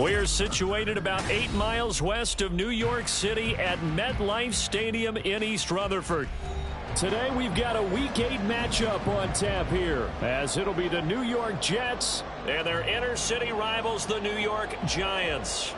We're situated about 8 miles west of New York City at MetLife Stadium in East Rutherford. Today we've got a Week 8 matchup on tap here, as it'll be the New York Jets and their inner city rivals, the New York Giants.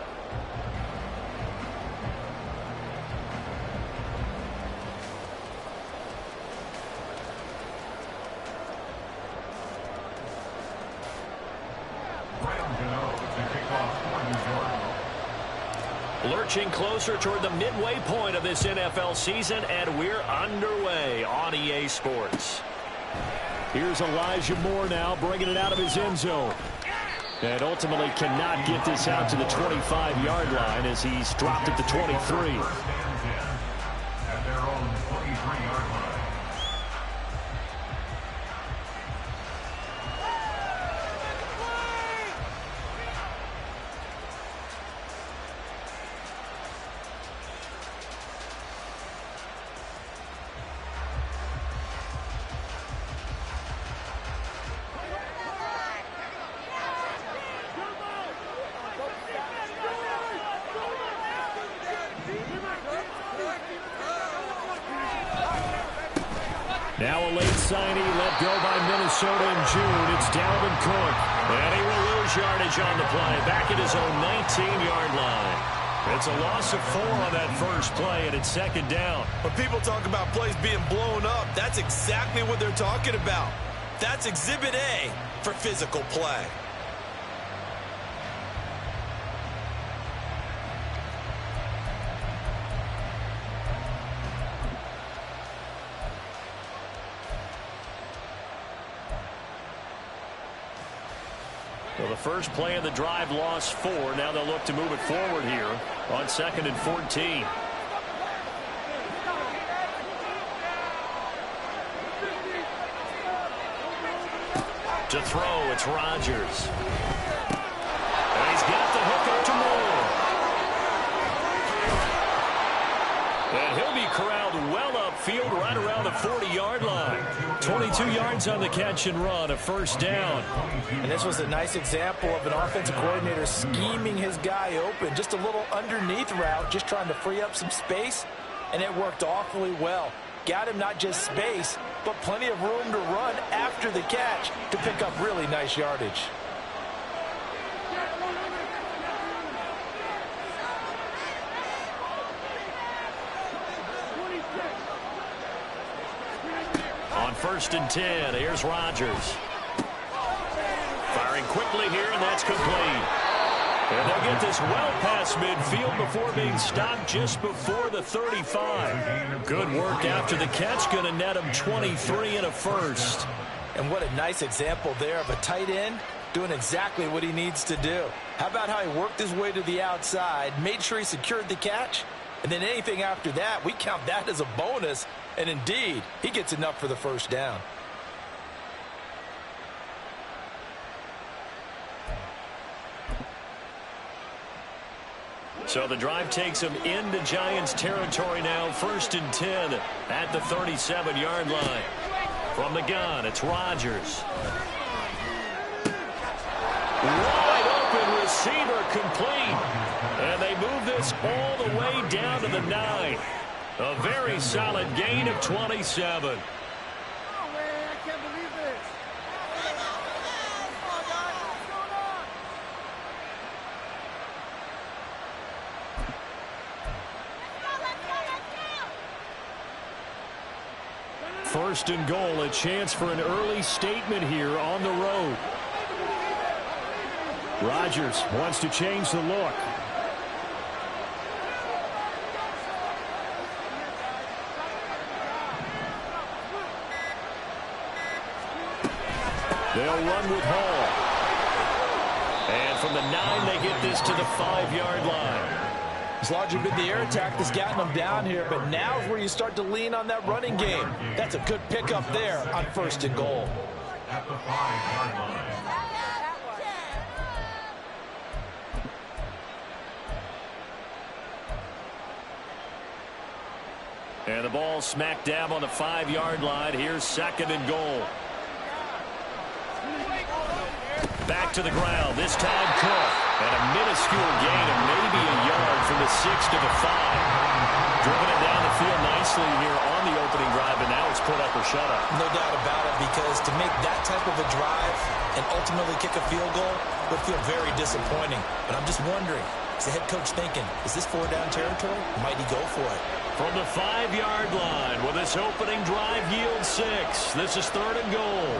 Lurching closer toward the midway point of this NFL season, and we're underway on EA Sports. Here's Elijah Moore now, bringing it out of his end zone. And ultimately cannot get this out to the 25-yard line as he's dropped at the 23. At their own 23-yard line. Now a late signee let go by Minnesota in June. It's Dalvin Cook. And he will lose yardage on the play. Back at his own 19-yard line. It's a loss of 4 on that first play, and it's second down. When people talk about plays being blown up, that's exactly what they're talking about. That's Exhibit A for physical play. Well, the first play of the drive lost 4. Now they'll look to move it forward here on 2nd and 14. To throw, it's Rodgers. And he's got the hook up to Moore. And he'll be corralled well upfield right around the 40-yard line. 22 yards on the catch and run, a first down. And this was a nice example of an offensive coordinator scheming his guy open. Just a little underneath route, just trying to free up some space, and it worked awfully well. Got him not just space, but plenty of room to run after the catch to pick up really nice yardage. On 1st and 10, here's Rodgers. Firing quickly here, and that's complete. And they'll get this well past midfield before being stopped just before the 35. Good work after the catch, going to net him 23 and a first. And what a nice example there of a tight end doing exactly what he needs to do. How about how he worked his way to the outside, made sure he secured the catch, and then anything after that, we count that as a bonus. And indeed, he gets enough for the first down. So the drive takes him into Giants territory now. 1st and 10 at the 37-yard line. From the gun, it's Rodgers. Wide open receiver complete. And they move this all the way down to the 9. A very solid gain of 27. First and goal, a chance for an early statement here on the road. Rodgers wants to change the look. They'll run with Hall. And from the 9, they get this to the 5-yard line. It's largely been the air attack that's gotten them down here, but now's where you start to lean on that running game. That's a good pickup there on 1st and goal. At the 5-yard line. And the ball smack dab on the 5-yard line. Here's 2nd and goal. Back to the ground, this time Cook. And a minuscule gain of maybe a yard from the 6 to the 5. Driven it down the field nicely here on the opening drive, and now it's put up or shut up. No doubt about it, because to make that type of a drive and ultimately kick a field goal would feel very disappointing. But I'm just wondering, is the head coach thinking, is this 4-down territory? Might he go for it? From the 5-yard line, will this opening drive yield 6? This is 3rd and goal.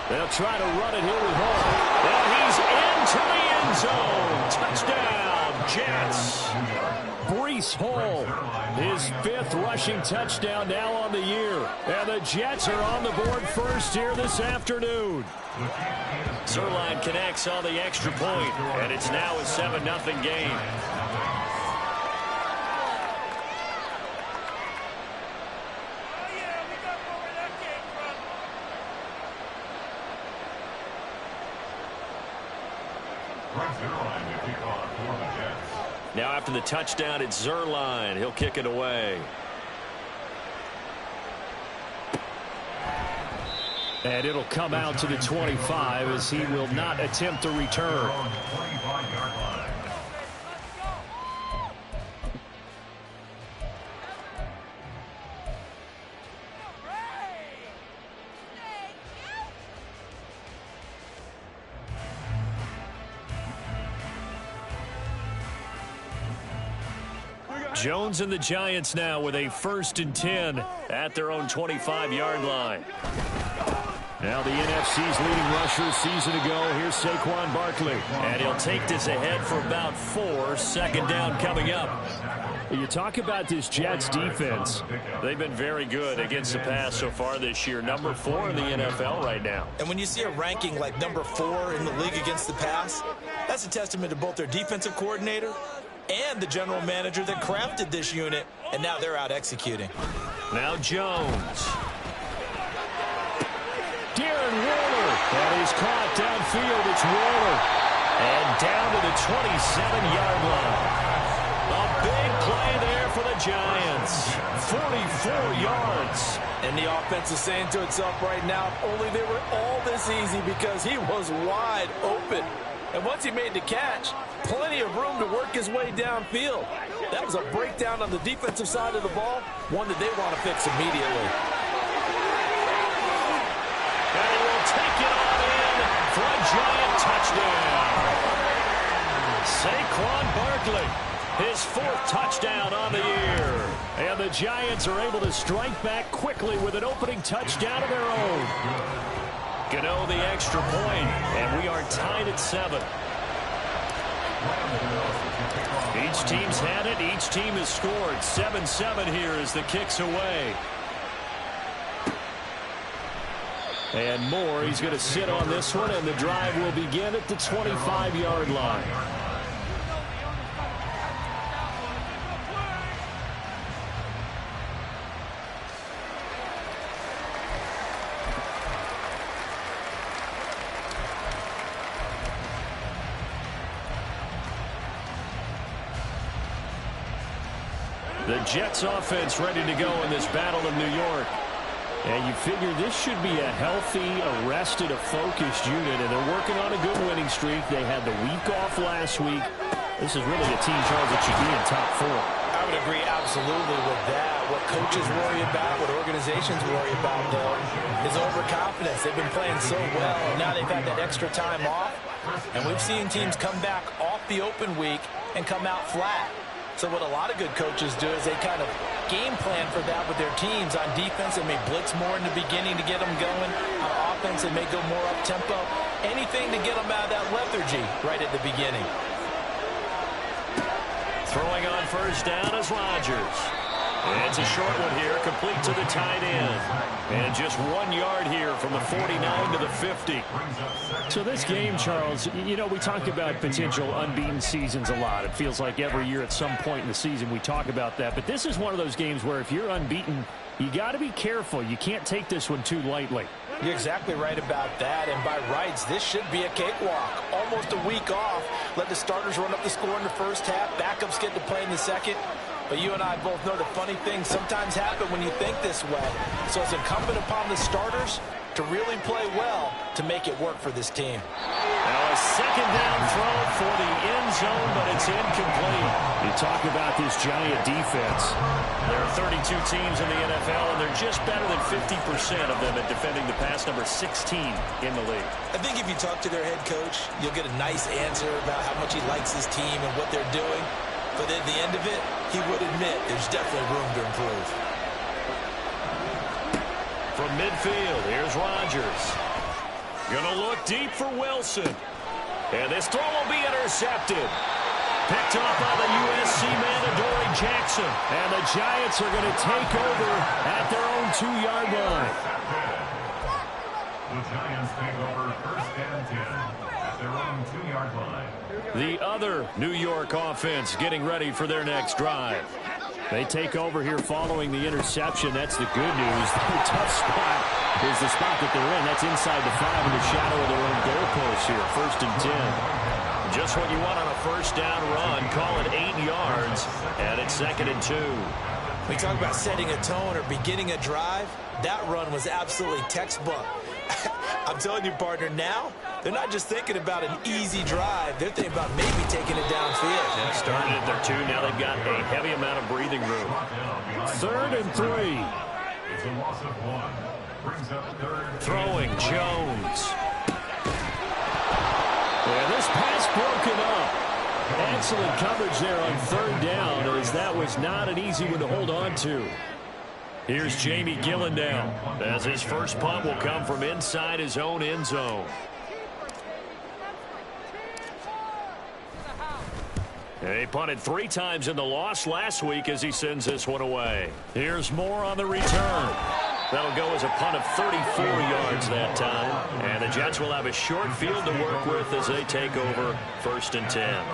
They'll try to run it here with Hall. And he's into the end zone. Touchdown, Jets. Breece Hall, his 5th rushing touchdown now on the year. And the Jets are on the board first here this afternoon. Zerline connects on the extra point, and it's now a 7-0 game. Now after the touchdown, it's Zerline. He'll kick it away. And it'll come out to the 25 as he will not attempt to return. Jones and the Giants now with a 1st and 10 at their own 25-yard line. Now the NFC's leading rusher a season ago. Here's Saquon Barkley. And he'll take this ahead for about 4. 2nd down coming up. You talk about this Jets defense. They've been very good against the pass so far this year. Number 4 in the NFL right now. And when you see a ranking like number 4 in the league against the pass, that's a testament to both their defensive coordinator and the general manager that crafted this unit, and now they're out executing. Now Jones. Darren Waller. And he's caught downfield. It's Waller. And down to the 27-yard line. A big play there for the Giants. 44 yards. And the offense is saying to itself right now, only they were all this easy because he was wide open. And once he made the catch, plenty of room to work his way downfield. That was a breakdown on the defensive side of the ball, one that they want to fix immediately. And he will take it on in for a Giant touchdown. Saquon Barkley, his 4th touchdown on the year. And the Giants are able to strike back quickly with an opening touchdown of their own. Gano the extra point, and we are tied at 7. Each team's had it. Each team has scored. 7-7 here as the kick's away. And Moore, he's going to sit on this one, and the drive will begin at the 25-yard line. The Jets offense ready to go in this battle of New York. And you figure this should be a healthy, arrested, a focused unit. And they're working on a good winning streak. They had the week off last week. This is really a team, Charles, that should be in top 4. I would agree absolutely with that. What coaches worry about, what organizations worry about, though, is overconfidence. They've been playing so well, and now they've had that extra time off. And we've seen teams come back off the open week and come out flat. So what a lot of good coaches do is they kind of game plan for that with their teams. On defense, they may blitz more in the beginning to get them going. On offense, they may go more up-tempo. Anything to get them out of that lethargy right at the beginning. Throwing on 1st down is Rodgers. And it's a short one here, complete to the tight end. And just 1 yard here from the 49 to the 50. So this game, Charles, you know, we talk about potential unbeaten seasons a lot. It feels like every year at some point in the season we talk about that. But this is one of those games where if you're unbeaten, you got to be careful. You can't take this one too lightly. You're exactly right about that. And by rights, this should be a cakewalk. Almost a week off. Let the starters run up the score in the first half. Backups get to play in the second. But you and I both know the funny things sometimes happen when you think this way. So it's incumbent upon the starters to really play well to make it work for this team. Now a second down throw for the end zone, but it's incomplete. You talk about this Giant defense. There are 32 teams in the NFL, and they're just better than 50% of them at defending the pass, number 16 in the league. I think if you talk to their head coach, you'll get a nice answer about how much he likes his team and what they're doing. But at the end of it, he would admit there's definitely room to improve. From midfield, here's Rodgers. Gonna look deep for Wilson. And this throw will be intercepted. Picked off by the USC man, Adoree Jackson. And the Giants are going to take over at their own 2-yard line. The Giants take over first and 10 at their own 2-yard line. The other New York offense getting ready for their next drive. They take over here following the interception. That's the good news. The tough spot is the spot that they're in. That's inside the 5 in the shadow of their own goalpost here. First and 10. Just what you want on a first down run. Call it 8 yards, and it's second and 2. We talk about setting a tone or beginning a drive. That run was absolutely textbook. I'm telling you, partner, now they're not just thinking about an easy drive. They're thinking about maybe taking it downfield. Yeah, started at their 2. Now they've got a heavy amount of breathing room. Third and 3. It's a loss of 1. Brings up third. Throwing Jones. And this pass broken up. Excellent coverage there on third down, as that was not an easy one to hold on to. Here's Jamie Gillen now, as his first punt will come from inside his own end zone. He punted 3 times in the loss last week as he sends this one away. Here's more on the return. That'll go as a punt of 34 yards that time. And the Jets will have a short field to work with as they take over first and 10.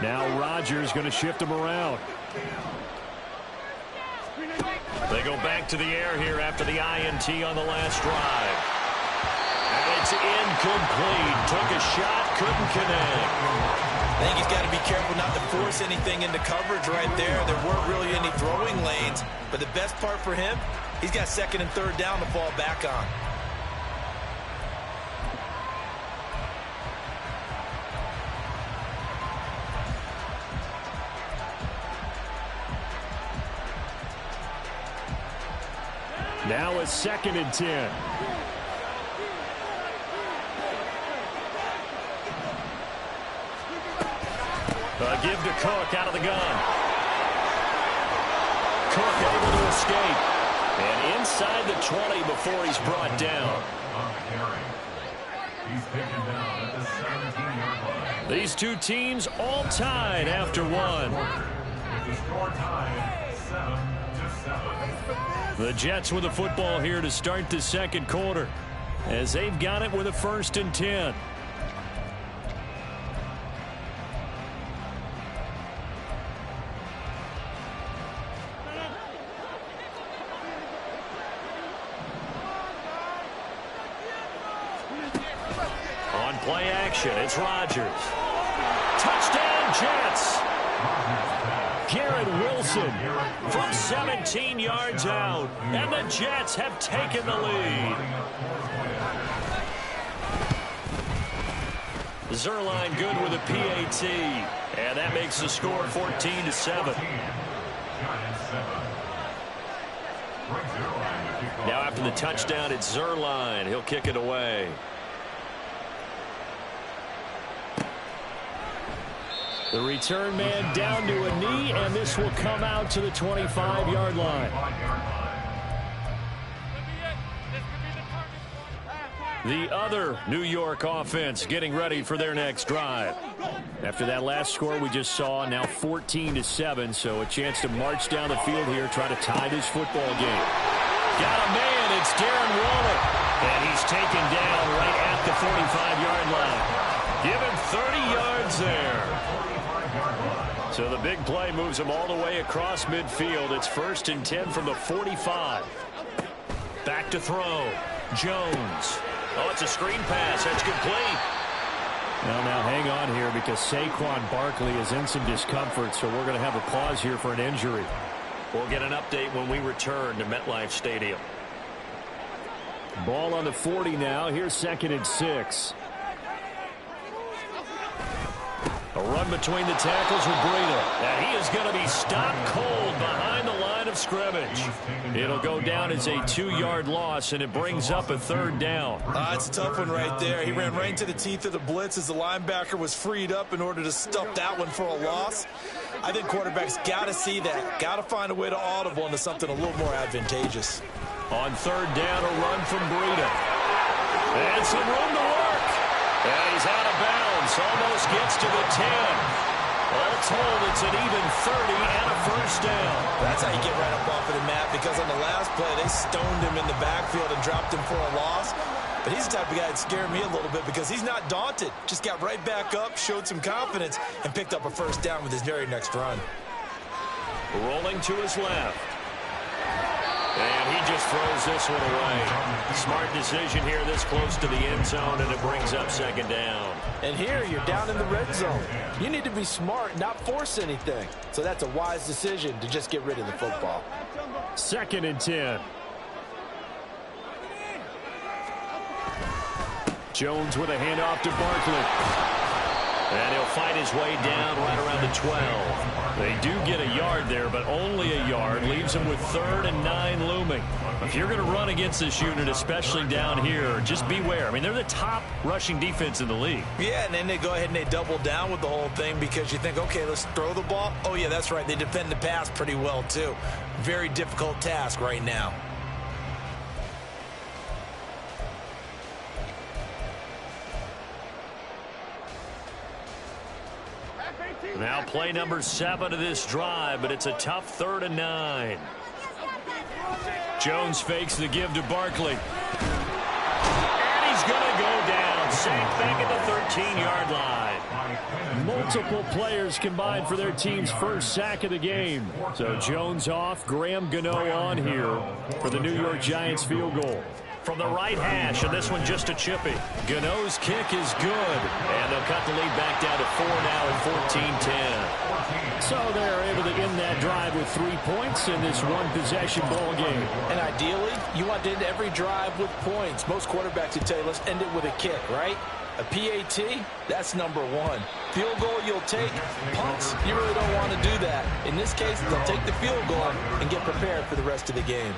Now Rodgers going to shift him around. They go back to the air here after the INT on the last drive. And it's incomplete. Took a shot, couldn't connect. I think he's got to be careful not to force anything into coverage right there. There weren't really any throwing lanes. But the best part for him, he's got second and third down to fall back on. Now it's second and 10. A give to Cook out of the gun. Cook able to escape. And inside the 20 before he's brought down. He's taken down at the 17-yard line. These two teams all tied after one. With the score tied 7-7. The Jets with the football here to start the second quarter, as they've got it with a first and 10. On play action, it's Rodgers. Touchdown, Jets. Garrett Wilson from 17 yards out, and the Jets have taken the lead. Zerline good with a PAT, and that makes the score 14-7. Now after the touchdown, it's Zerline. He'll kick it away. The return man down to a knee, and this will come out to the 25-yard line. The other New York offense getting ready for their next drive. After that last score we just saw, now 14-7, so a chance to march down the field here, try to tie this football game. Got a man, it's Darren Waller, and he's taken down right at the 45-yard line. Give him 30 yards there. So the big play moves him all the way across midfield. It's 1st and 10 from the 45. Back to throw. Jones. Oh, it's a screen pass. That's complete. Now hang on here because Saquon Barkley is in some discomfort, so we're going to have a pause here for an injury. We'll get an update when we return to MetLife Stadium. Ball on the 40 now. Here's 2nd and 6. A run between the tackles with Breida. And he is going to be stopped cold behind the line of scrimmage. It'll go down as a 2-yard loss, and it brings up a 3rd down. It's a tough one right there. He ran right into the teeth of the blitz as the linebacker was freed up in order to stuff that one for a loss. I think quarterbacks got to see that. Got to find a way to audible into something a little more advantageous. On 3rd down, a run from Breida. And some room to work. And he's out of bounds. Almost gets to the 10. All told, it's an even 30 and a 1st down. That's how you get right up off of the mat, because on the last play, they stoned him in the backfield and dropped him for a loss. But he's the type of guy that scared me a little bit because he's not daunted. Just got right back up, showed some confidence, and picked up a 1st down with his very next run. Rolling to his left. And he just throws this one away. Smart decision here this close to the end zone, and it brings up 2nd down. And here you're down in the red zone. You need to be smart, not force anything. So that's a wise decision to just get rid of the football. 2nd and 10. Jones with a handoff to Barkley. And he'll fight his way down right around the 12. They do get a yard there, but only a yard. Leaves them with 3rd and 9 looming. If you're going to run against this unit, especially down here, just beware. I mean, they're the top rushing defense in the league. Yeah, and then they go ahead and they double down with the whole thing because you think, okay, let's throw the ball. Oh, yeah, that's right. They defend the pass pretty well, too. Very difficult task right now. Now play number 7 of this drive, but it's a tough 3rd and 9. Jones fakes the give to Barkley. And he's going to go down. Sacked back at the 13-yard line. Multiple players combined for their team's 1st sack of the game. So Jones off, Graham Gano on here for the New York Giants field goal. From the right hash, and this one just a chippy. Gano's kick is good. And they'll cut the lead back down to 4 now at 14-10. So they're able to end that drive with 3 points in this one-possession ball game. And ideally, you want to end every drive with points. Most quarterbacks would tell you, let's end it with a kick, right? A PAT, that's number 1. Field goal you'll take. Punts, you really don't want to do that. In this case, they'll take the field goal and get prepared for the rest of the game.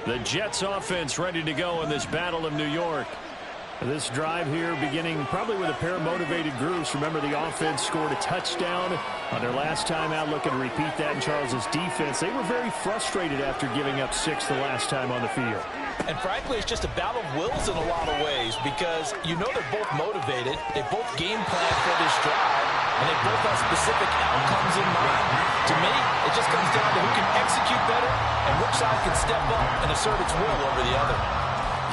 The Jets offense ready to go in this Battle of New York. This drive here beginning probably with a pair of motivated groups. Remember, the offense scored a touchdown on their last time out, looking to repeat that in Charles's defense. They were very frustrated after giving up 6 the last time on the field. And frankly, it's just a battle of wills in a lot of ways because you know they're both motivated. They both game plan for this drive, and they both have specific outcomes in mind. To me, it just comes down to who can execute better and which side can step up and assert its will over the other.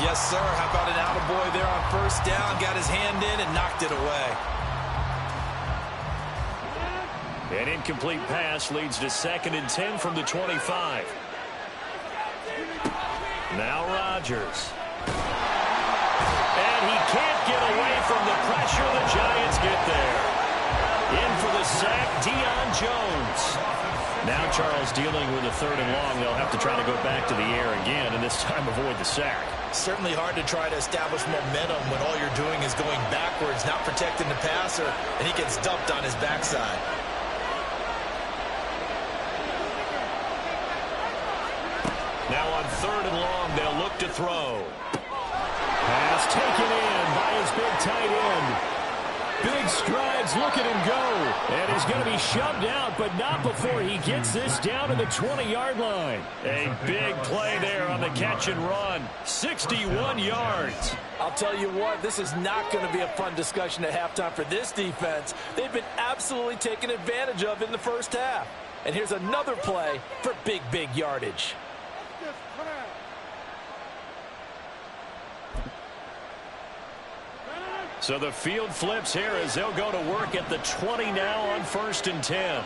Yes, sir. How about an attaboy there on 1st down? Got his hand in and knocked it away. An incomplete pass leads to 2nd and 10 from the 25. Now Rodgers. And he can't get away from the pressure. The Giants get there. In for the sack, Deion Jones. Now Charles dealing with a 3rd and long. They'll have to try to go back to the air again, and this time avoid the sack. Certainly hard to try to establish momentum when all you're doing is going backwards, not protecting the passer, and he gets dumped on his backside. Now on 3rd and long, they'll look to throw. Pass taken in by his big tight end. big strides. Look at him go. And he's going to be shoved out, but not before he gets this down to the 20-yard line. A big play there on the catch and run. 61 yards. I'll tell you what, this is not going to be a fun discussion at halftime for this defense. They've been absolutely taken advantage of in the first half. And here's another play for big, big yardage. So the field flips here as they'll go to work at the 20 now on 1st and 10.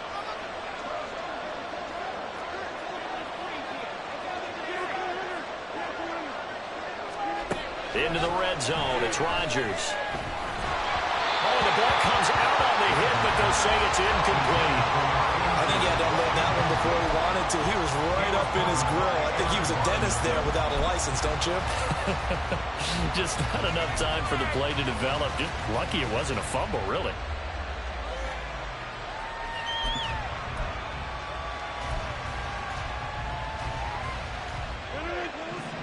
Into the red zone. It's Rodgers. Oh, the ball comes out on the hit, but they'll say it's incomplete. I think he had to unload that one before he wanted to. He was right up in his grill. I think he was a dentist there without a license, don't you? Just not enough time for the play to develop. Just lucky it wasn't a fumble, really.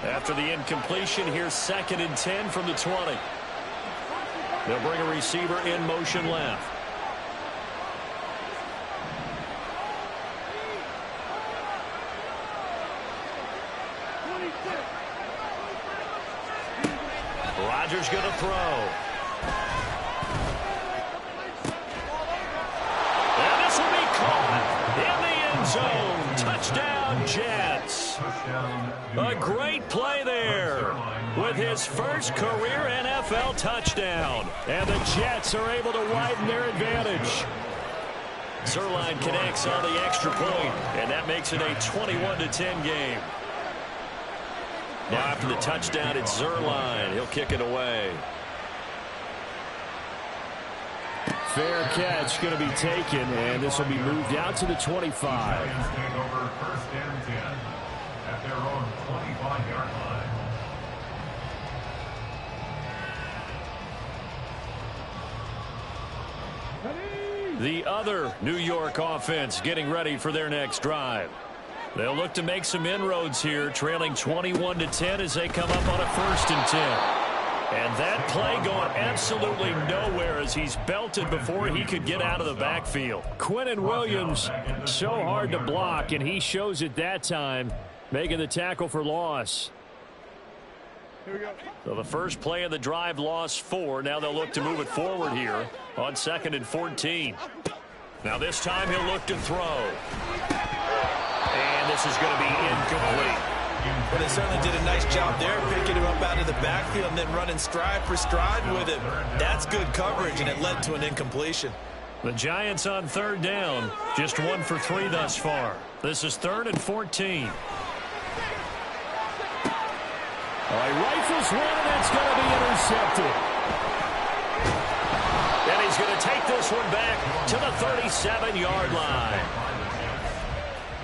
After the incompletion, here's 2nd and 10 from the 20. They'll bring a receiver in motion left. Rodgers going to throw. And this will be caught in the end zone. Touchdown, Jets. A great play there with his first career NFL touchdown. And the Jets are able to widen their advantage. Zerline connects on the extra point, and that makes it a 21-10 game. Now after the touchdown, it's Zerline. He'll kick it away. Fair catch going to be taken, and this will be moved out to the 25. Giants take over 1st and 10 at their own 25-yard line. The other New York offense getting ready for their next drive. They'll look to make some inroads here, trailing 21-10 as they come up on a 1st and 10. And that play going absolutely nowhere as he's belted before he could get out of the backfield. Quinnen Williams, so hard to block, and he shows it that time, making the tackle for loss. So the first play of the drive lost 4. Now they'll look to move it forward here on 2nd and 14. Now this time he'll look to throw. And this is going to be incomplete. But they certainly did a nice job there, picking him up out of the backfield and then running stride for stride with him. That's good coverage, and it led to an incompletion. The Giants on 3rd down, just 1 for 3 thus far. This is 3rd and 14. All right, rifles one, and that's going to be intercepted. And he's going to take this one back to the 37-yard line.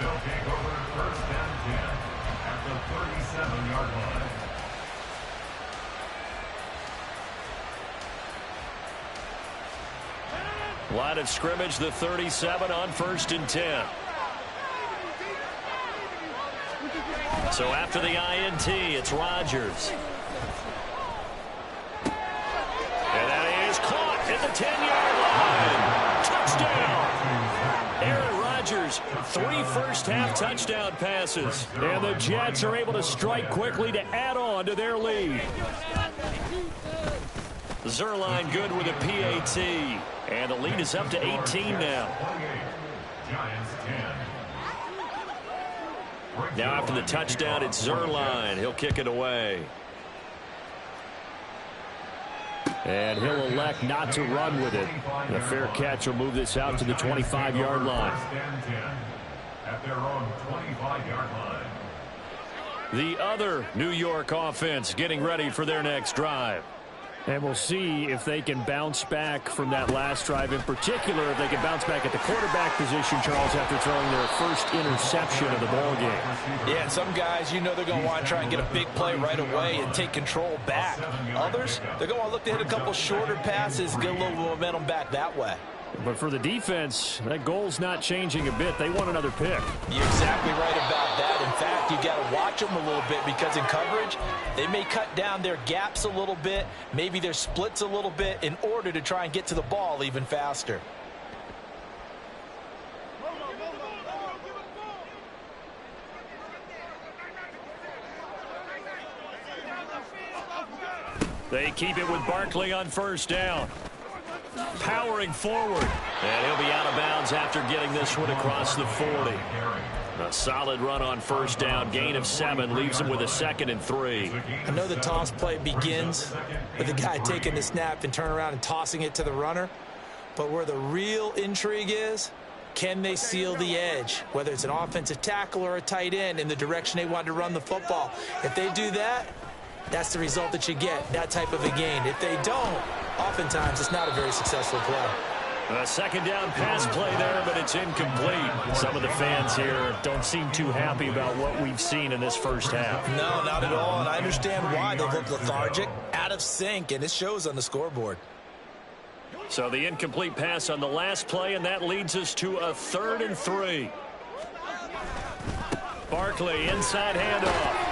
They'll take over 1st and 10 at the 37-yard line. Line of scrimmage, the 37 on 1st and 10. So after the INT, it's Rodgers. And that is caught at the 10-yard line. Touchdown. Aaron Rodgers, 3 first-half touchdown passes. And the Jets are able to strike quickly to add on to their lead. Zerline good with a PAT. And the lead is up to 18 now. Giants 10. Now after the touchdown, it's Zerline. He'll kick it away. And he'll elect not to run with it. The fair catch will move this out to the 25-yard line. At their own 25-yard line. The other New York offense getting ready for their next drive. And we'll see if they can bounce back from that last drive. In particular, if they can bounce back at the quarterback position, Charles, after throwing their first interception of the ball game. Yeah, and some guys, you know they're going to want to try and get a big play right away and take control back. Others, they're going to look to hit a couple shorter passes and get a little momentum back that way. But for the defense, that goal's not changing a bit. They want another pick. You're exactly right about that. In fact, you got to watch them a little bit because in coverage, they may cut down their gaps a little bit, maybe their splits a little bit in order to try and get to the ball even faster. They keep it with Barkley on first down. Powering forward. And he'll be out of bounds after getting this one across the 40. A solid run on first down. Gain of 7 leaves him with a 2nd and 3. I know the toss play begins with the guy taking the snap and turn around and tossing it to the runner. But where the real intrigue is, can they seal the edge? Whether it's an offensive tackle or a tight end in the direction they want to run the football. If they do that, that's the result that you get, that type of a gain. If they don't, oftentimes it's not a very successful play. A 2nd down pass play there, but it's incomplete. Some of the fans here don't seem too happy about what we've seen in this first half. No, not at all, and I understand why. They look lethargic, out of sync, and it shows on the scoreboard. So the incomplete pass on the last play, and that leads us to a 3rd and 3. Barkley, inside handoff.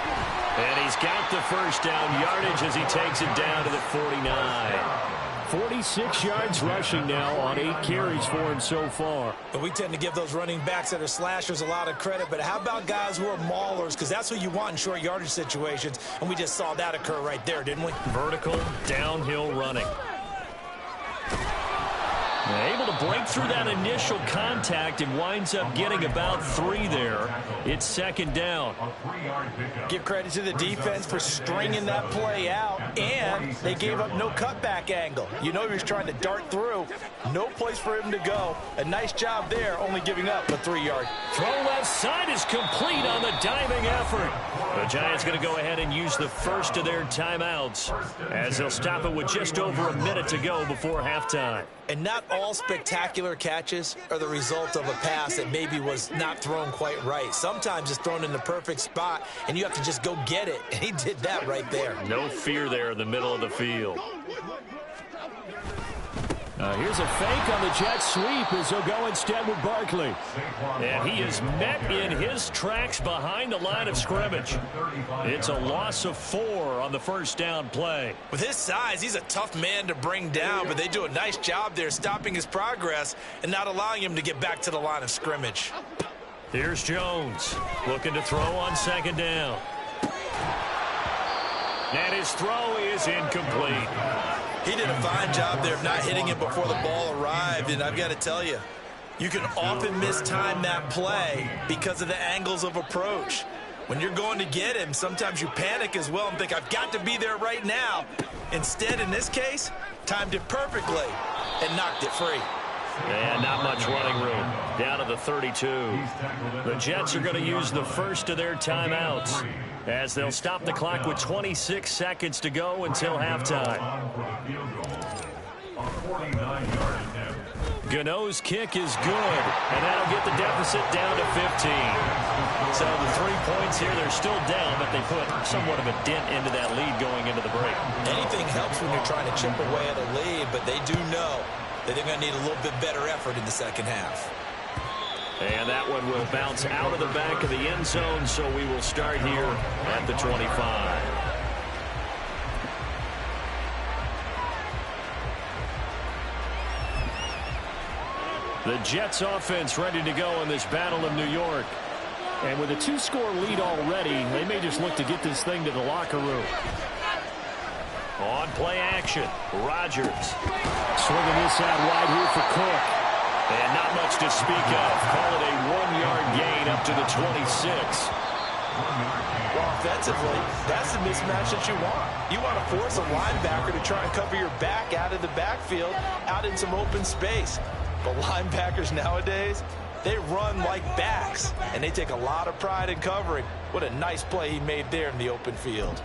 And he's got the first down yardage as he takes it down to the 49. 46 yards rushing now on 8 carries for him so far. But we tend to give those running backs that are slashers a lot of credit. But how about guys who are maulers? Because that's what you want in short yardage situations. And we just saw that occur right there, didn't we? Vertical, downhill running. Able to break through that initial contact and winds up getting about 3 there. It's 2nd down. Give credit to the defense for stringing that play out, and they gave up no cutback angle. You know he was trying to dart through. No place for him to go. A nice job there, only giving up a 3-yard. Throw left side is complete on the diving effort. The Giants going to go ahead and use the first of their timeouts as they'll stop it with just over a minute to go before halftime. And not all spectacular catches are the result of a pass that maybe was not thrown quite right. Sometimes it's thrown in the perfect spot, and you have to just go get it. And he did that right there. No fear there in the middle of the field. Here's a fake on the jet sweep as he'll go instead with Barkley. And he is met in his tracks behind the line of scrimmage. It's a loss of 4 on the first down play. With his size, he's a tough man to bring down, but they do a nice job there stopping his progress and not allowing him to get back to the line of scrimmage. Here's Jones looking to throw on 2nd down. And his throw is incomplete. He did a fine job there of not hitting it before the ball arrived, and I've got to tell you, you can often mistime that play because of the angles of approach. When you're going to get him, sometimes you panic as well and think, I've got to be there right now. Instead, in this case, timed it perfectly and knocked it free. And not much running room. Down to the 32. The Jets are going to use the first of their timeouts as they'll stop the clock with 26 seconds to go until halftime. Gano's kick is good, and that'll get the deficit down to 15. So the 3 points here, they're still down, but they put somewhat of a dent into that lead going into the break. Anything helps when you're trying to chip away at a lead, but they do know that they're going to need a little bit better effort in the second half. And that one will bounce out of the back of the end zone, so we will start here at the 25. The Jets offense ready to go in this Battle of New York. And with a 2-score lead already, they may just look to get this thing to the locker room. On play action, Rodgers. Swinging this out wide here for Cook. And not much to speak of. Call it a 1-yard gain up to the 26. Well, offensively, that's the mismatch that you want. You want to force a linebacker to try and cover your back out of the backfield, out in some open space. But linebackers nowadays, they run like backs, and they take a lot of pride in covering. What a nice play he made there in the open field.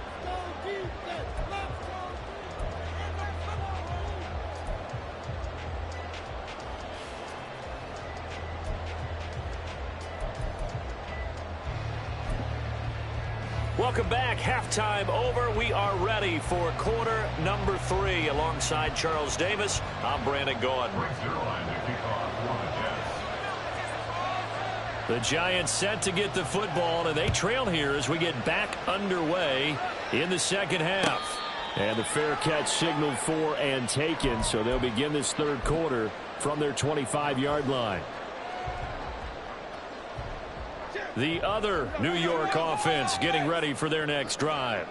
Welcome back. Halftime over. We are ready for quarter number 3. Alongside Charles Davis, I'm Brandon Gaudin. The Giants set to get the football, and they trail here as we get back underway in the second half. And the fair catch signaled for and taken, so they'll begin this third quarter from their 25-yard line. The other New York offense getting ready for their next drive.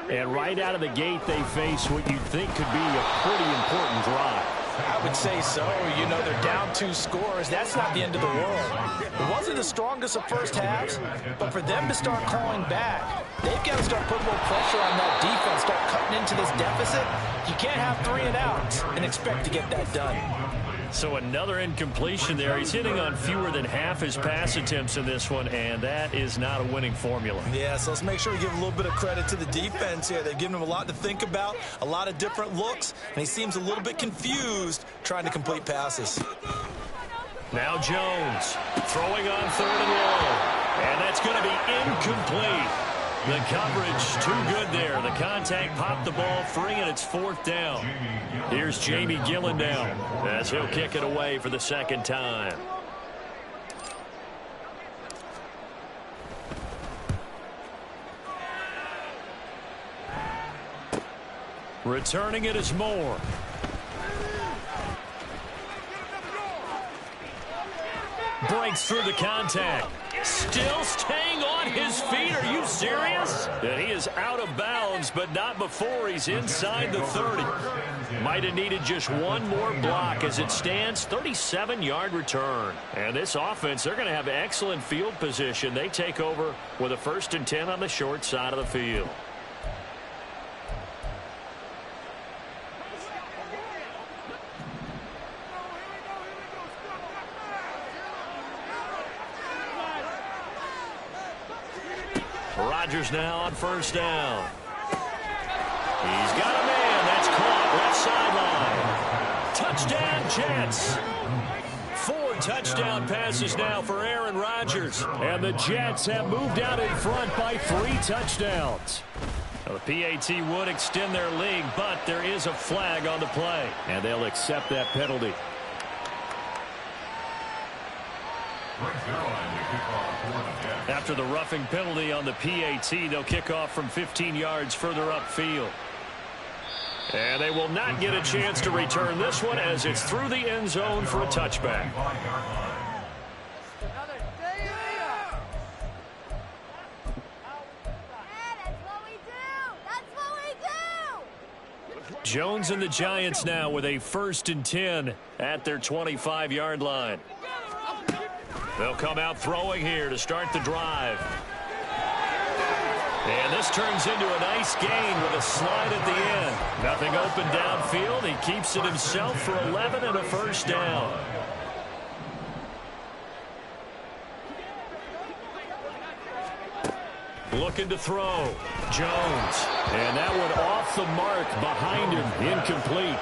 And right out of the gate, they face what you'd think could be a pretty important drive. I would say so. You know, they're down 2 scores. That's not the end of the world. It wasn't the strongest of first halves, but for them to start calling back, they've got to start putting more pressure on that defense, start cutting into this deficit. You can't have 3 and outs and expect to get that done. So another incompletion there. He's hitting on fewer than half his pass attempts in this one, and that is not a winning formula. Yeah, so let's make sure we give a little bit of credit to the defense here. They've given him a lot to think about, a lot of different looks, and he seems a little bit confused trying to complete passes. Now Jones throwing on 3rd and long, and that's going to be incomplete. The coverage too good there. The contact popped the ball free, and it's 4th down. Here's Jamie Gillen now as he'll kick it away for the second time. Returning it is Moore. Breaks through the contact. Still staying on his feet. Are you serious? And he is out of bounds, but not before he's inside the 30. Might have needed just one more block as it stands. 37-yard return. And this offense, they're going to have excellent field position. They take over with a 1st and 10 on the short side of the field. Rodgers now on 1st down. He's got a man. That's caught left sideline. Touchdown, Jets. 4 touchdown passes now for Aaron Rodgers. And the Jets have moved out in front by 3 touchdowns. Now, the PAT would extend their lead, but there is a flag on the play. And they'll accept that penalty. After the roughing penalty on the PAT, they'll kick off from 15 yards further upfield. And they will not get a chance to return this one as it's through the end zone for a touchback. Jones and the Giants now with a 1st and 10 at their 25-yard line. They'll come out throwing here to start the drive. And this turns into a nice gain with a slide at the end. Nothing open downfield. He keeps it himself for 11 and a 1st down. Looking to throw. Jones. And that one off the mark behind him. Incomplete.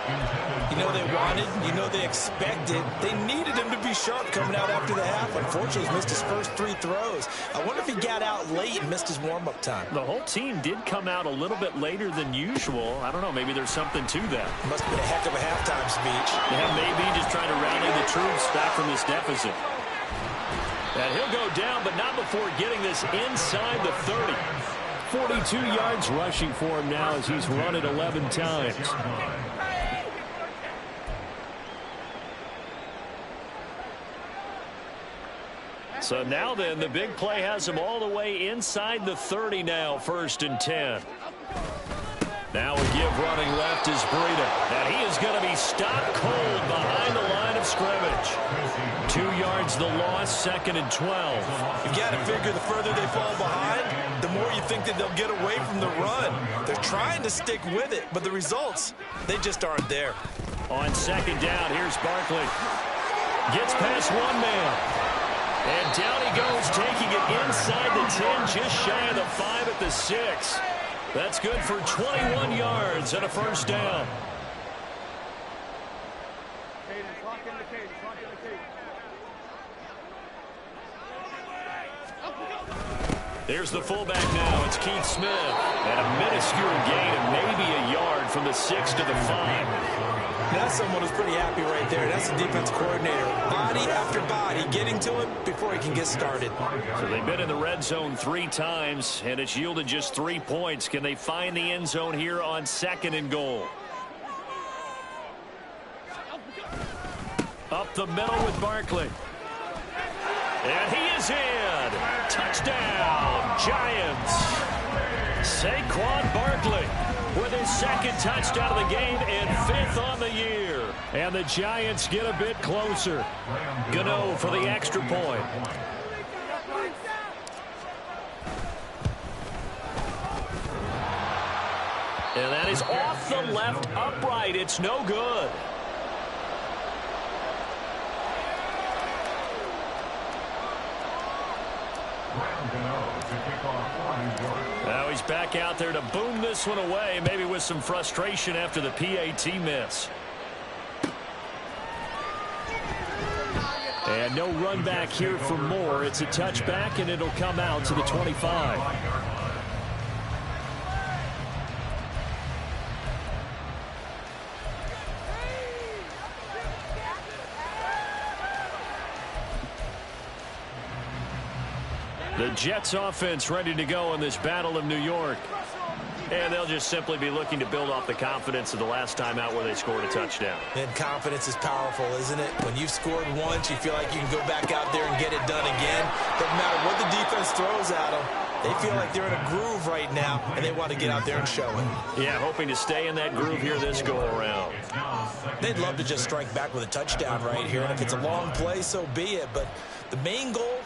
You know they wanted, you know they expected. They needed him to be sharp coming out after the half. Unfortunately, he's missed his first 3 throws. I wonder if he got out late and missed his warm-up time. The whole team did come out a little bit later than usual. I don't know, maybe there's something to that. Must have been a heck of a halftime speech. Yeah, maybe just trying to rally the troops back from this deficit. And he'll go down, but not before getting this inside the 30. 42 yards rushing for him now as he's run it 11 times. So now then, the big play has him all the way inside the 30 now, 1st and 10. Now a give running left is Breida. And he is going to be stopped cold behind the line of scrimmage. 2 yards the loss, 2nd and 12. You've got to figure the further they fall behind, the more you think that they'll get away from the run. They're trying to stick with it, but the results, they just aren't there. On 2nd down, here's Barkley. Gets past one man. And down he goes, taking it inside the 10, just shy of the 5 at the 6. That's good for 21 yards and a 1st down. There's the fullback now. It's Keith Smith. And a minuscule gain of maybe a yard from the 6 to the 5. That's someone who's pretty happy right there. That's the defense coordinator. Body after body getting to him before he can get started. So they've been in the red zone 3 times, and it's yielded just 3 points. Can they find the end zone here on 2nd and goal? Up the middle with Barkley. And he is in. Touchdown, Giants. Saquon Barkley with his 2nd touchdown of the game and 5th on the year. And the Giants get a bit closer. Gano for the extra point. And that is off the left upright. It's no good. Now he's back out there to boom this one away, maybe with some frustration after the PAT miss. And no run back here for Moore. It's a touchback, and it'll come out to the 25. The Jets offense ready to go in this Battle of New York. And they'll just simply be looking to build off the confidence of the last time out where they scored a touchdown. And confidence is powerful, isn't it? When you've scored once, you feel like you can go back out there and get it done again. Doesn't matter what the defense throws at them. They feel like they're in a groove right now, and they want to get out there and show it. Yeah, hoping to stay in that groove here this go-around. They'd love to just strike back with a touchdown right here, and if it's a long play, so be it. But the main goal,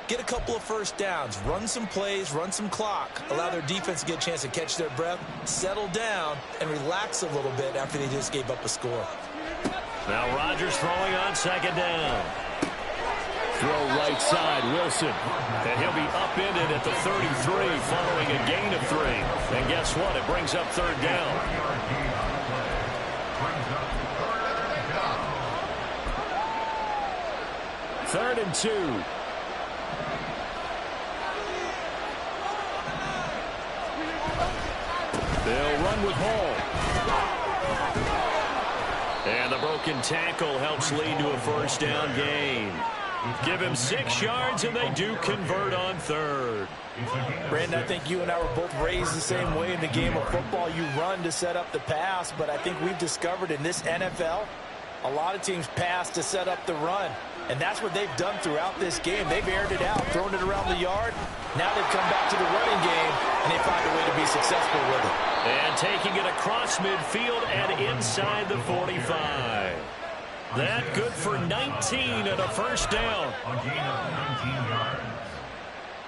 get a couple of first downs, run some plays, run some clock, allow their defense to get a chance to catch their breath, settle down, and relax a little bit after they just gave up a score. Now Rodgers throwing on 2nd down. Throw right side, Wilson. And he'll be upended at the 33 following a gain of 3. And guess what? It brings up 3rd down. 3rd and 2. They'll run with Hall. And the broken tackle helps lead to a 1st down gain. Give him 6 yards, and they do convert on 3rd. Brandon, I think you and I were both raised the same way in the game of football. You run to set up the pass, but I think we've discovered in this NFL, a lot of teams pass to set up the run. And that's what they've done throughout this game. They've aired it out, thrown it around the yard. Now they've come back to the running game, and they find a way to be successful with it. And taking it across midfield and inside the 45. That good for 19 and a 1st down. A gain of 19 yards.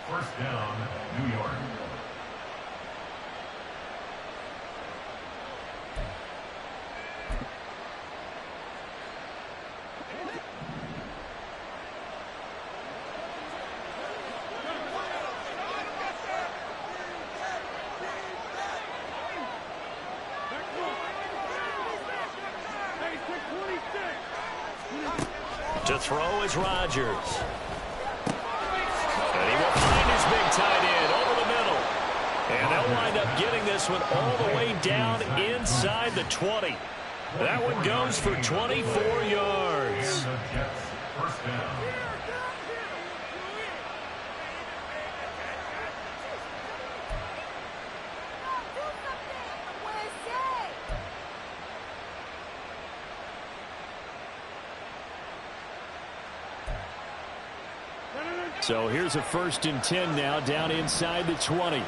1st down, New York. To throw is Rodgers. And he will find his big tight end over the middle. And they'll wind up getting this one all the way down inside the 20. That one goes for 24 yards. And the Jets, 1st down. So here's a 1st and 10 now down inside the 20.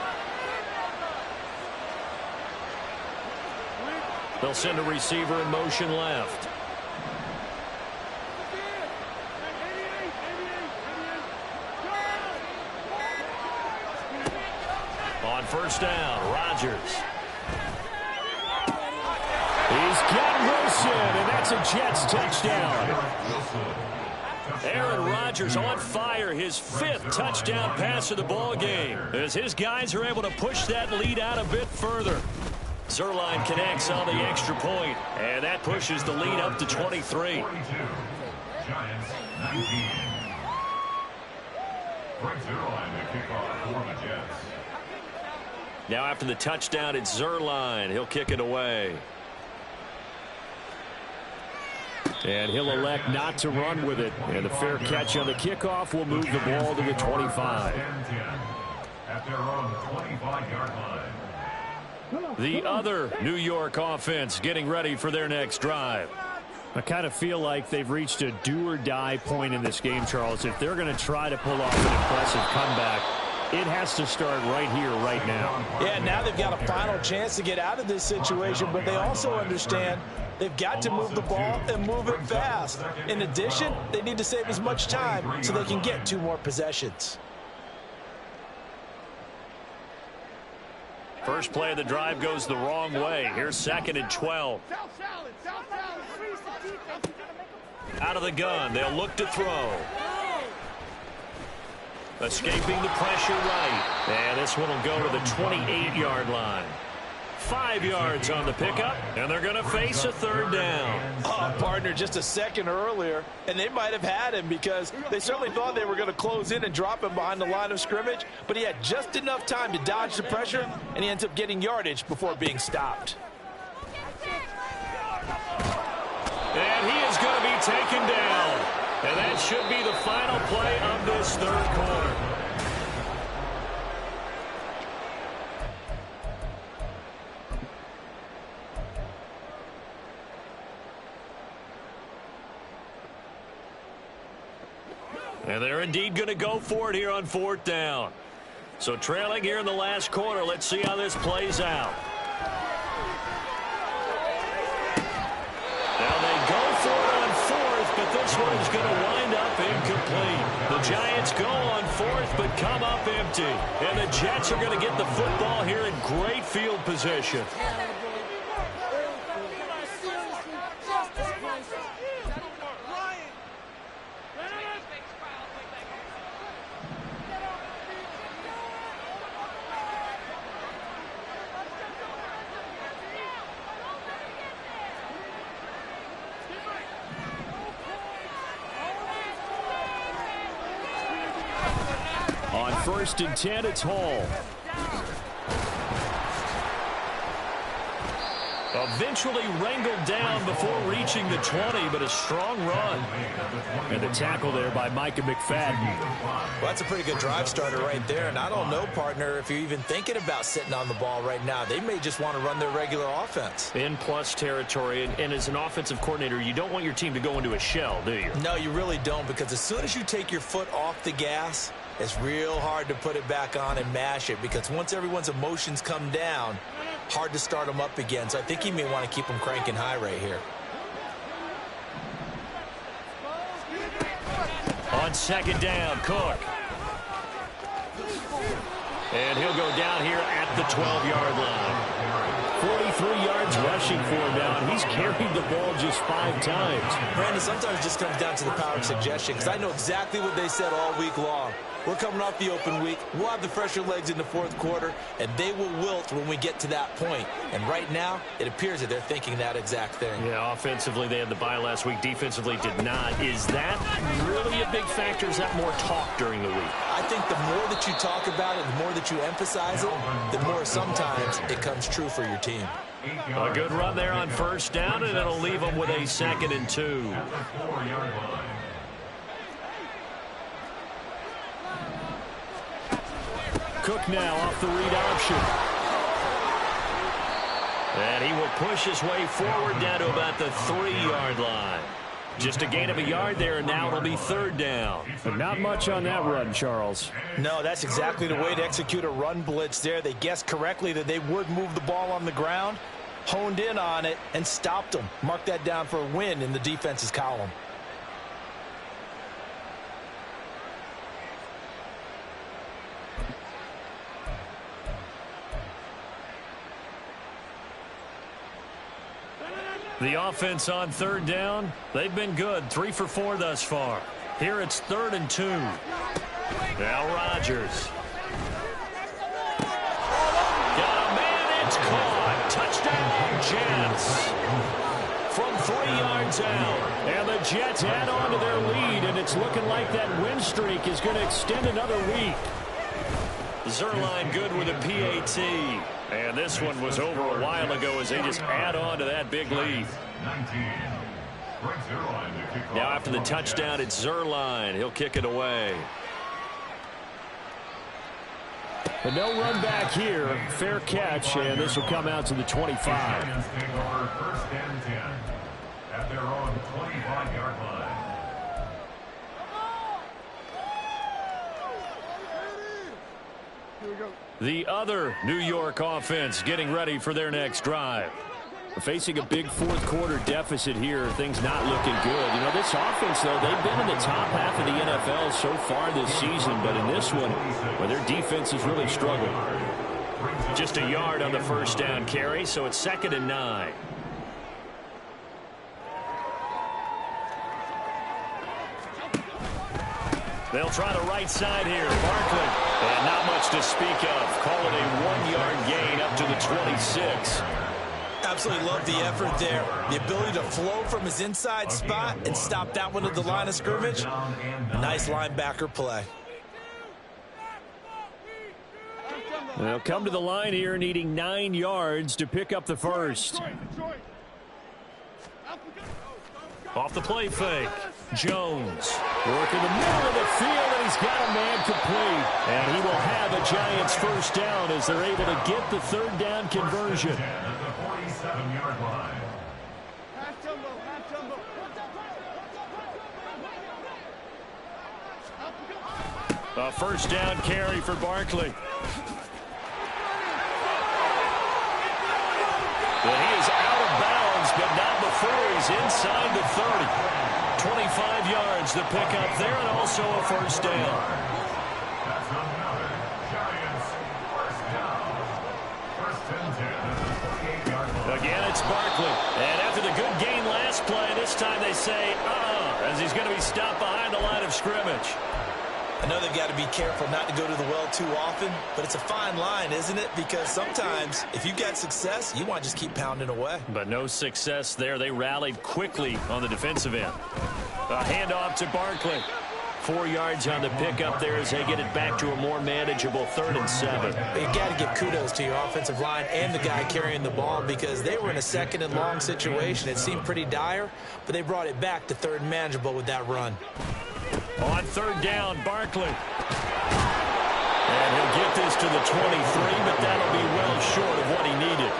They'll send a receiver in motion left. On 1st down, Rodgers. He's got Wilson, and that's a Jets touchdown. Aaron Rodgers on fire, his 5th touchdown pass of the ball game, as his guys are able to push that lead out a bit further. Zerline connects on the extra point, and that pushes the lead up to 23. Giants, 19. Brings it on the kickoff for the Jets. Now after the touchdown, it's Zerline. He'll kick it away. And he'll elect not to run with it. And the fair catch on the kickoff will move the ball to the 25. At their own 25-yard line. The other New York offense getting ready for their next drive. I kind of feel like they've reached a do-or-die point in this game, Charles. If they're going to try to pull off an impressive comeback, it has to start right here, right now. Yeah, now they've got a final chance to get out of this situation, but they also understand they've got to move the ball and move it fast. In addition, they need to save as much time so they can get 2 more possessions. First play of the drive goes the wrong way. Here's 2nd and 12. Out of the gun, they'll look to throw. Escaping the pressure right. And this one will go to the 28-yard line. 5 yards on the pickup, and they're going to face a 3rd down. Oh, partner, just a second earlier, and they might have had him because they certainly thought they were going to close in and drop him behind the line of scrimmage, but he had just enough time to dodge the pressure, and he ends up getting yardage before being stopped. And he is going to be taken down. And that should be the final play of this 3rd quarter. And they're indeed going to go for it here on 4th down. So trailing here in the last quarter, let's see how this plays out. Now they go for it on 4th, but this one is going to wind up incomplete. The Giants go on 4th, but come up empty. And the Jets are going to get the football here in great field position. On 1st and 10, it's Hall. Eventually wrangled down before reaching the 20, but a strong run. And the tackle there by Micah McFadden. Well, that's a pretty good drive starter right there. And I don't know, partner, if you're even thinking about sitting on the ball right now. They may just want to run their regular offense. In plus territory, and as an offensive coordinator, you don't want your team to go into a shell, do you? No, you really don't, because as soon as you take your foot off the gas, it's real hard to put it back on and mash it, because once everyone's emotions come down, hard to start them up again. So I think he may want to keep them cranking high right here. On 2nd down, Cook. And he'll go down here at the 12-yard line. 43 yards rushing for him now, and he's carried the ball just 5 times. Brandon, sometimes it just comes down to the power of suggestion, because I know exactly what they said all week long. We're coming off the open week. We'll have the fresher legs in the 4th quarter, and they will wilt when we get to that point. And right now, it appears that they're thinking that exact thing. Yeah, offensively, they had the bye last week. Defensively, did not. Is that really a big factor? Is that more talk during the week? I think the more that you talk about it, the more that you emphasize it, the more sometimes it comes true for your team. A good run there on 1st down, and it'll leave them with a 2nd and 2. Cook now off the read option. And he will push his way forward down to about the 3-yard line. Just a gain of a yard there, and now it'll be 3rd down. But not much on that run, Charles. No, that's exactly the way to execute a run blitz there. They guessed correctly that they would move the ball on the ground, honed in on it, and stopped them. Mark that down for a win in the defense's column. The offense on 3rd down, they've been good. 3 for 4 thus far. Here it's 3rd and 2. Now Rodgers. Got a man, it's caught. Touchdown, Jets. from 3 yards out. And the Jets add on to their lead, and it's looking like that win streak is going to extend another week. Zerline good with a PAT. And this one was over a while ago as they just add on to that big lead. 19. Now after the touchdown, it's Zerline. He'll kick it away. But no run back here. Fair catch, and this will come out to the 25. Giants take over 1st and 10 at their own 25-yard line. The other New York offense getting ready for their next drive. Facing a big fourth quarter deficit here, things not looking good. You know, this offense, though, they've been in the top half of the NFL so far this season, but in this one, well, their defense has really struggled. Just a yard on the first down carry, so it's 2nd and 9. They'll try the right side here. Barkley. And not much to speak of. Call it a 1-yard gain up to the 26. Absolutely love the effort there. The ability to flow from his inside spot and stop that one at the line of scrimmage. Nice linebacker play. They'll come to the line here needing 9 yards to pick up the first. Off the play fake. Jones. Work in the middle of the field, and he's got a man complete. And he will have a Giants first down as they're able to get the 3rd down conversion. At the 47-yard line. A first down carry for Barkley. Well, he is out of bounds, but not before he's inside the 30. 25 yards to pick up there, and also a first down. That's another Giants first down. 1st and 10 at the 48-yard line. Again, it's Barkley. And after the good gain last play, this time they say, as he's going to be stopped behind the line of scrimmage. I know they've got to be careful not to go to the well too often, but it's a fine line, isn't it? Because sometimes, if you get success, you want to just keep pounding away. But no success there. They rallied quickly on the defensive end. A handoff to Barkley. 4 yards on the pickup there as they get it back to a more manageable 3rd and 7. You got to give kudos to your offensive line and the guy carrying the ball because they were in a 2nd and long situation. It seemed pretty dire, but they brought it back to 3rd and manageable with that run. On 3rd down, Barkley. And he'll get this to the 23, but that'll be well short of what he needed.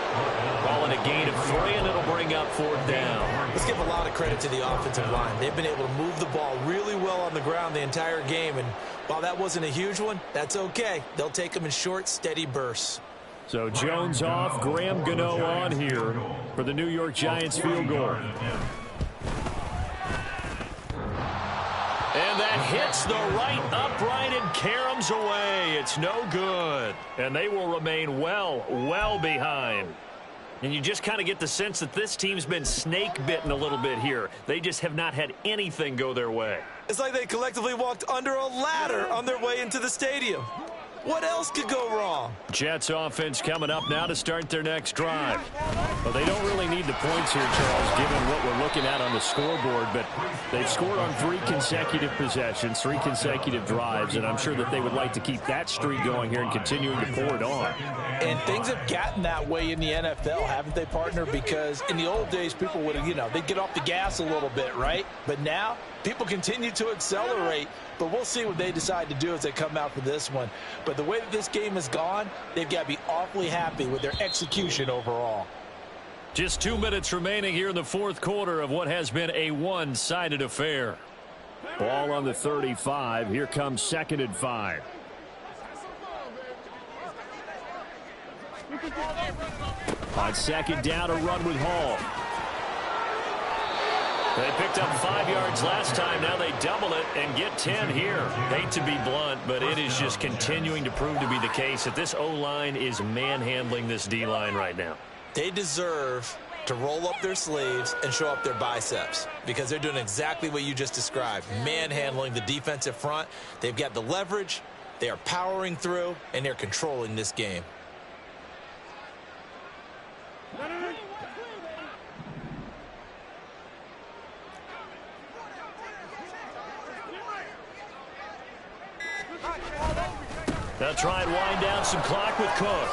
Calling a gain of 3, and it'll bring up 4th down. Let's give a lot of credit to the offensive line. They've been able to move the ball really well on the ground the entire game, and while that wasn't a huge one, that's okay. They'll take them in short, steady bursts. So Jones off, Graham Gano on here for the New York Giants field goal. And that hits the right upright and caroms away. It's no good. And they will remain well behind. And you just kind of get the sense that this team's been snake-bitten a little bit here. They just have not had anything go their way. It's like they collectively walked under a ladder on their way into the stadium. What else could go wrong? Jets offense coming up now to start their next drive. Well, they don't really need the points here, Charles, given what we're looking at on the scoreboard, but they've scored on 3 consecutive possessions, 3 consecutive drives, and I'm sure that they would like to keep that streak going here and continuing to pour it on. And things have gotten that way in the NFL, haven't they, partner? Because in the old days, people would have, they'd get off the gas a little bit, right? But now, people continue to accelerate, but we'll see what they decide to do as they come out for this one. But the way that this game has gone, they've got to be awfully happy with their execution overall. Just 2 minutes remaining here in the fourth quarter of what has been a one-sided affair. Ball on the 35. Here comes 2nd and 5. On 2nd down, a run with Hall. They picked up 5 yards last time. Now they double it and get 10 here. Hate to be blunt, but it is just continuing to prove to be the case that this O-line is manhandling this D-line right now. They deserve to roll up their sleeves and show up their biceps because they're doing exactly what you just described, manhandling the defensive front. They've got the leverage, they are powering through, and they're controlling this game. They'll try and wind down some clock with Cook.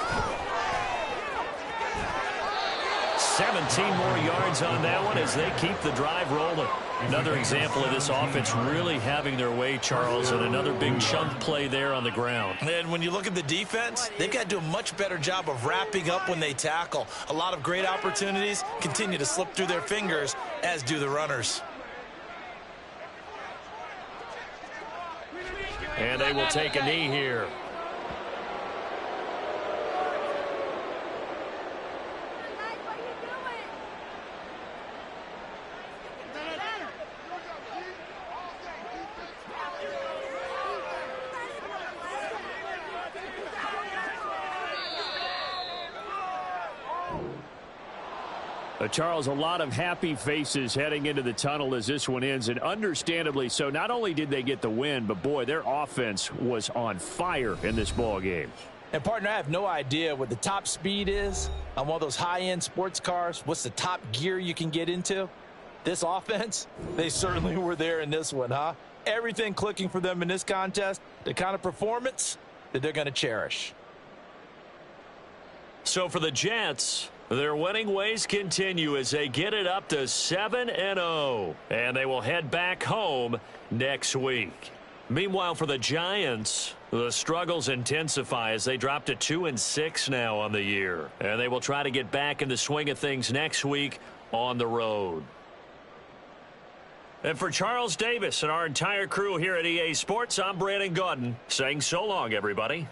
17 more yards on that one as they keep the drive rolling. Another example of this offense really having their way, Charles, and another big chunk play there on the ground. And when you look at the defense, they've got to do a much better job of wrapping up when they tackle. A lot of great opportunities continue to slip through their fingers, as do the runners. And they will take a knee here. Charles, a lot of happy faces heading into the tunnel as this one ends, and understandably so. Not only did they get the win, but, boy, their offense was on fire in this ball game. And, partner, I have no idea what the top speed is on one of those high-end sports cars. What's the top gear you can get into? This offense, they certainly were there in this one, huh? Everything clicking for them in this contest, the kind of performance that they're going to cherish. So for the Jets, their winning ways continue as they get it up to 7-0, and they will head back home next week. Meanwhile, for the Giants, the struggles intensify as they drop to 2-6 now on the year, and they will try to get back in the swing of things next week on the road. And for Charles Davis and our entire crew here at EA Sports, I'm Brandon Gaudin saying so long, everybody.